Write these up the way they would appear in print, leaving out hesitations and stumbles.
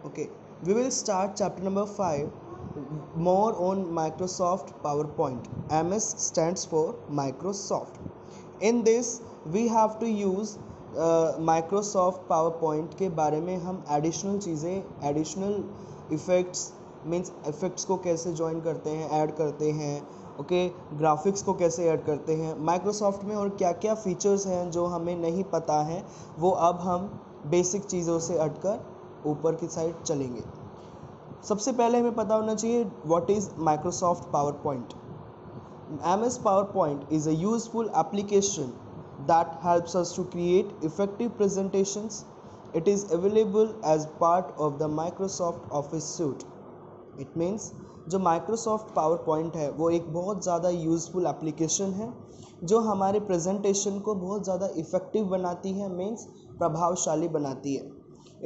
Okay, we will start chapter number 5 more on Microsoft PowerPoint. MS stands for Microsoft. In this, we have to use Microsoft PowerPoint के बारे में हम additional चीज़ें additional effects means effects को कैसे join करते हैं add करते हैं ओके ग्राफिक्स को कैसे ऐड करते हैं माइक्रोसॉफ्ट में और क्या क्या फीचर्स हैं जो हमें नहीं पता है वो अब हम बेसिक चीज़ों से हटकर ऊपर की साइड चलेंगे। सबसे पहले हमें पता होना चाहिए what is Microsoft power point. MS PowerPoint is a useful application that helps us to create effective presentations. It is available as part of the Microsoft Office suite. It means जो Microsoft PowerPoint है वो एक बहुत ज़्यादा useful application है जो हमारे presentation को बहुत ज़्यादा इफ़ेक्टिव बनाती है मीन्स प्रभावशाली बनाती है।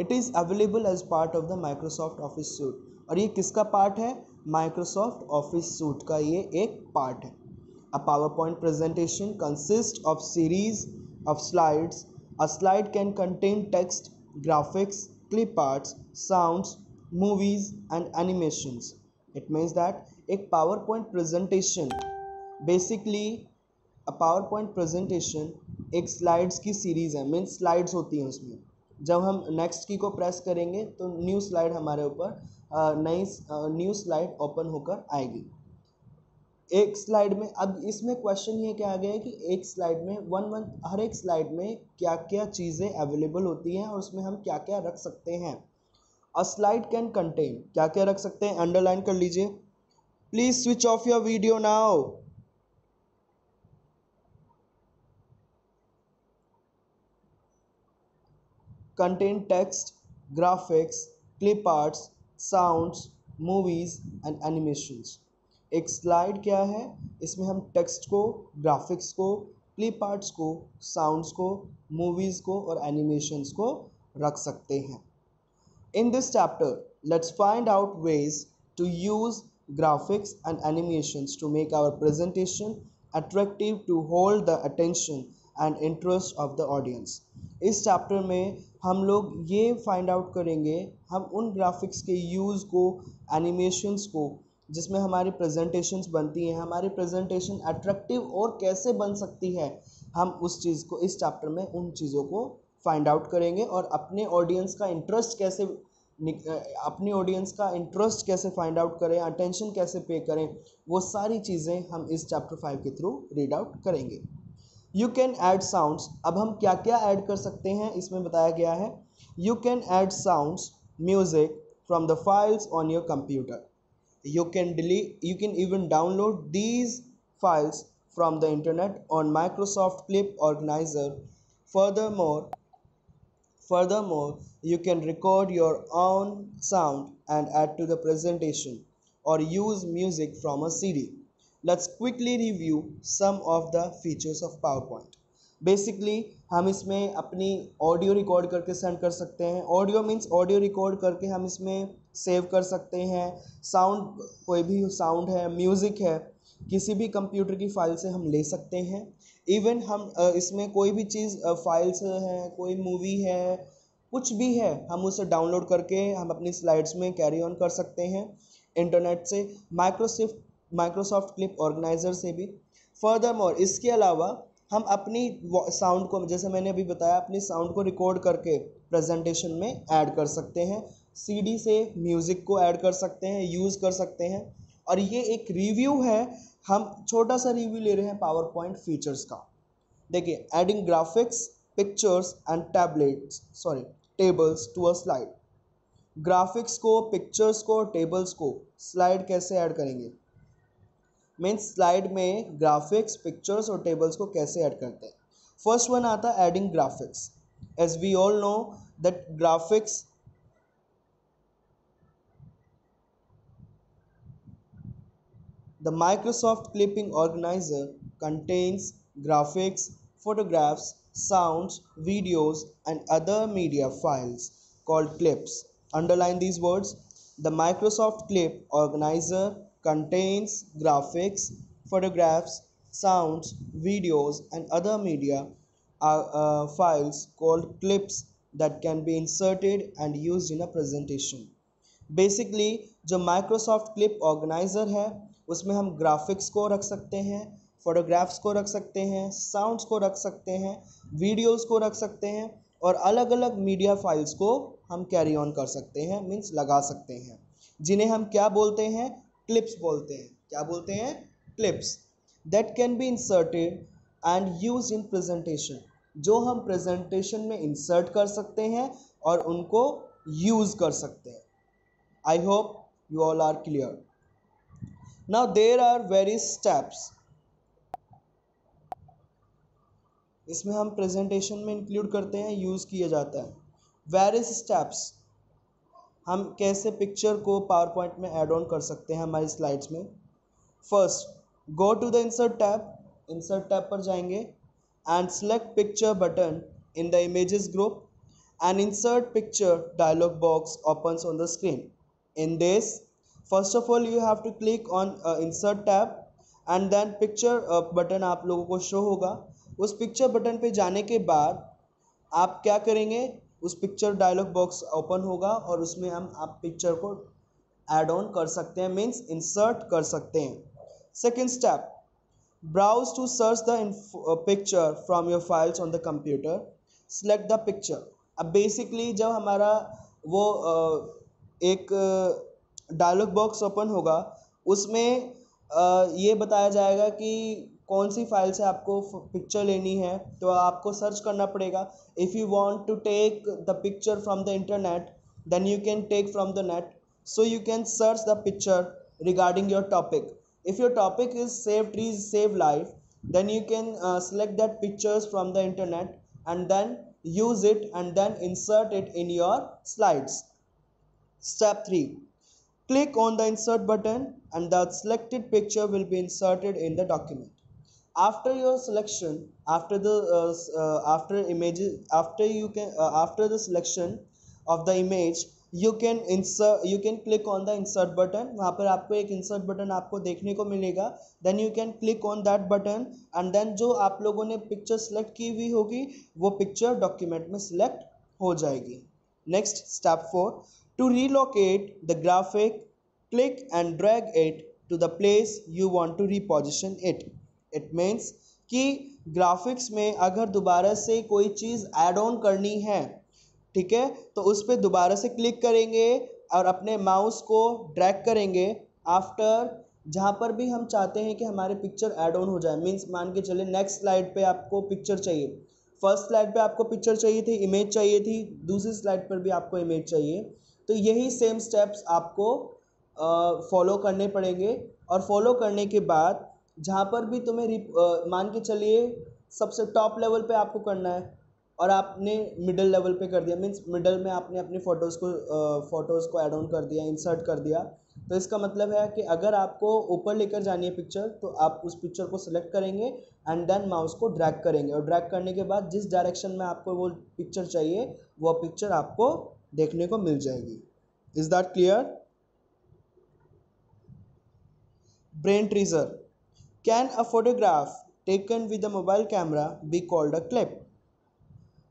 It is available as part of the Microsoft Office suite और ये किसका पार्ट है? माइक्रोसॉफ्ट ऑफिस सूट का ये एक पार्ट है। A PowerPoint presentation consist of series of slides. A slide can contain text, graphics, clip arts, sounds, movies and animations. It means that एक PowerPoint presentation basically a PowerPoint presentation एक slides की series है means slides होती हैं उसमें। जब हम next की को प्रेस करेंगे तो न्यू स्लाइड हमारे ऊपर नई न्यू स्लाइड ओपन होकर आएगी। एक स्लाइड में अब इसमें क्वेश्चन ये क्या आ गया है कि एक स्लाइड में हर एक स्लाइड में क्या क्या चीज़ें अवेलेबल होती हैं और उसमें हम क्या क्या रख सकते हैं। अ स्लाइड कैन कंटेन क्या क्या रख सकते हैं, अंडरलाइन कर लीजिए। Please switch off your video now. contain text, graphics, clip arts, sounds, movies and animations। एक स्लाइड क्या है? इसमें हम टेक्स्ट को, ग्राफिक्स को, क्लिप आर्ट्स को, साउंड्स को, मूवीज़ को और एनिमेशंस को रख सकते हैं। In this chapter, let's find out ways to use graphics and animations to make our presentation attractive to hold the attention and interest of the audience। इस chapter में हम लोग ये फाइंड आउट करेंगे हम उन ग्राफिक्स के यूज़ को, एनिमेशंस को जिसमें हमारी प्रेजेंटेशंस बनती हैं, हमारी प्रेजेंटेशन अट्रैक्टिव और कैसे बन सकती है, हम उस चीज़ को इस चैप्टर में उन चीज़ों को फाइंड आउट करेंगे और अपनी ऑडियंस का इंटरेस्ट कैसे फाइंड आउट करें, अटेंशन कैसे पे करें, वो सारी चीज़ें हम इस चैप्टर 5 के थ्रू रीड आउट करेंगे। You can add sounds. अब हम क्या क्या ऐड कर सकते हैं इसमें बताया गया है। You can add sounds, music from the files on your computer. You can even download these files from the internet on Microsoft Clip Organizer. Furthermore, you can record your own sound and add to the presentation or use music from a CD. Let's quickly review some of the features of PowerPoint. Basically हम इसमें अपनी audio record करके send कर सकते हैं। Audio means audio record करके हम इसमें सेव कर सकते हैं। साउंड, कोई भी साउंड है, म्यूज़िक है, किसी भी कंप्यूटर की फाइल से हम ले सकते हैं। इवन हम इसमें कोई भी चीज़ फाइल्स हैं, कोई मूवी है, कुछ भी है, हम उसे डाउनलोड करके हम अपनी स्लाइड्स में कैरी ऑन कर सकते हैं इंटरनेट से, माइक्रोसॉफ्ट क्लिप ऑर्गेनाइज़र से भी। फर्दरमोर इसके अलावा हम अपनी साउंड को, जैसे मैंने अभी बताया, अपनी साउंड को रिकॉर्ड करके प्रेजेंटेशन में ऐड कर सकते हैं। सीडी से म्यूज़िक को ऐड कर सकते हैं, यूज़ कर सकते हैं। और ये एक रिव्यू है, हम छोटा सा रिव्यू ले रहे हैं पावर पॉइंट फीचर्स का। देखिए, adding graphics, pictures and tables to a slide. Graphics को, पिक्चर्स को, टेबल्स को स्लाइड कैसे ऐड करेंगे, मीन्स स्लाइड में ग्राफिक्स, पिक्चर्स और टेबल्स को कैसे ऐड करते हैं। फर्स्ट वन आता है adding graphics. As we all know that graphics The Microsoft Clipping Organizer contains graphics, photographs, sounds, videos, and other media files called clips. Underline these words. The Microsoft Clip Organizer contains graphics, photographs, sounds, videos, and other media files called clips that can be inserted and used in a presentation. Basically जो Microsoft clip organiser है उसमें हम graphics को रख सकते हैं, photographs को रख सकते हैं, साउंड्स को रख सकते हैं, वीडियोस को रख सकते हैं और अलग अलग मीडिया फाइल्स को हम कैरी ऑन कर सकते हैं, मीन्स लगा सकते हैं, जिन्हें हम क्या बोलते हैं, क्लिप्स बोलते हैं। क्या बोलते हैं? Clips. That can be inserted and use in presentation, जो हम प्रेजेंटेशन में इंसर्ट कर सकते हैं और उनको यूज़ कर सकते हैं। I hope you all are clear. Now there are various steps. इसमें हम प्रेजेंटेशन में इंक्लूड करते हैं, यूज़ किया जाता है। Various steps हम कैसे पिक्चर को पावर पॉइंट में ऐड ऑन कर सकते हैं हमारी स्लाइड्स में। First, go to the insert tab. Insert tab पर जाएंगे and select picture button in the images group and insert picture dialog box opens on the screen. In this, first of all you have to click on insert tab and then picture button आप लोगों को show होगा। उस picture button पे जाने के बाद आप क्या करेंगे, उस पिक्चर डायलॉग बॉक्स ओपन होगा और उसमें आप पिक्चर को ऐड ऑन कर सकते हैं, मीन्स इंसर्ट कर सकते हैं। Second step, browse to search the picture from your files on the computer, select the picture. अब बेसिकली जब हमारा वो एक डायलॉग बॉक्स ओपन होगा उसमें ये बताया जाएगा कि कौन सी फाइल से आपको पिक्चर लेनी है, तो आपको सर्च करना पड़ेगा। If you want to take the picture from the internet then you can take from the net, so you can search the picture regarding your topic. If your topic is save trees save life then you can select that pictures from the internet and then use it and then insert it in your slides. Step 3, click on the insert button and the selected picture will be inserted in the document. After your selection, after the after the selection of the image, you can click on the insert button. वहाँ पर आपको एक insert button आपको देखने को मिलेगा। Then you can click on that button and then जो आप लोगों ने picture select की हुई होगी वो picture document में select हो जाएगी। Next, step 4, to relocate the graphic, click and drag it to the place you want to reposition it. It means कि ग्राफिक्स में अगर दोबारा से कोई चीज़ ऐड ऑन करनी है, ठीक है, तो उस पर दोबारा से क्लिक करेंगे और अपने माउस को ड्रैग करेंगे आफ्टर जहाँ पर भी हम चाहते हैं कि हमारे पिक्चर ऐड ऑन हो जाए। मीन्स मान के चले नेक्स्ट स्लाइड पे आपको पिक्चर चाहिए, फर्स्ट स्लाइड पे आपको पिक्चर चाहिए थी, इमेज चाहिए थी, दूसरी स्लाइड पर भी आपको इमेज चाहिए, तो यही सेम स्टेप्स आपको फॉलो करने पड़ेंगे। और फॉलो करने के बाद जहाँ पर भी तुम्हें मान के चलिए सबसे टॉप लेवल पे आपको करना है और आपने मिडिल लेवल पे कर दिया, मीन्स मिडिल में आपने अपनी फ़ोटोज़ को ऐड ऑन कर दिया, इंसर्ट कर दिया, तो इसका मतलब है कि अगर आपको ऊपर लेकर जानी है पिक्चर तो आप उस पिक्चर को सिलेक्ट करेंगे एंड देन माउस को ड्रैग करेंगे और ड्रैग करने के बाद जिस डायरेक्शन में आपको वो पिक्चर चाहिए वो पिक्चर आपको देखने को मिल जाएगी। Is that clear? Brain treasure, can a photograph taken with a mobile camera be called a clip?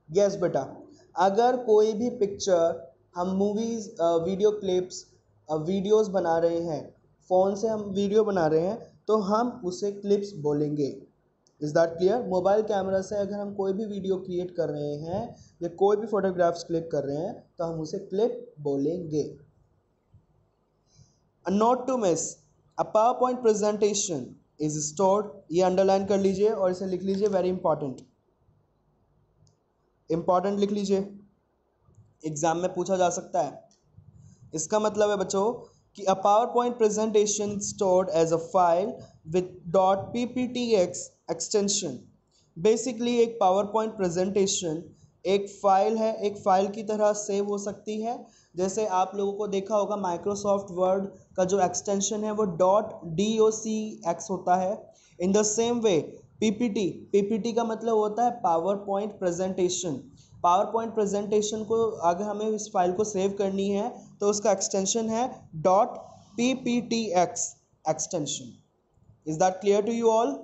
Yes बेटा, अगर कोई भी पिक्चर हम मूवीज़ वीडियो क्लिप्स वीडियोस बना रहे हैं, फ़ोन से हम वीडियो बना रहे हैं तो हम उसे क्लिप्स बोलेंगे। Is that clear? Mobile camera से अगर हम कोई भी वीडियो क्रिएट कर रहे हैं या कोई भी फोटोग्राफ्स क्लिक कर रहे हैं तो हम उसे क्लिप बोलेंगे। Note to miss, a PowerPoint presentation is stored, ये अंडरलाइन कर लीजिए और इसे लिख लीजिए, वेरी इंपॉर्टेंट लिख लीजिए, एग्जाम में पूछा जा सकता है। इसका मतलब है बच्चों कि a PowerPoint presentation stored as a file with .pptx extension. Basically एक पावर पॉइंट प्रेजेंटेशन एक फ़ाइल है, एक फ़ाइल की तरह सेव हो सकती है। जैसे आप लोगों को देखा होगा माइक्रोसॉफ्ट वर्ड का जो एक्सटेंशन है वो .docx होता है। In the same way PPT का मतलब होता है power point presentation. Power point presentation को अगर हमें इस फाइल को सेव करनी है तो उसका एक्सटेंशन है .pptx extension. Is that clear to you all?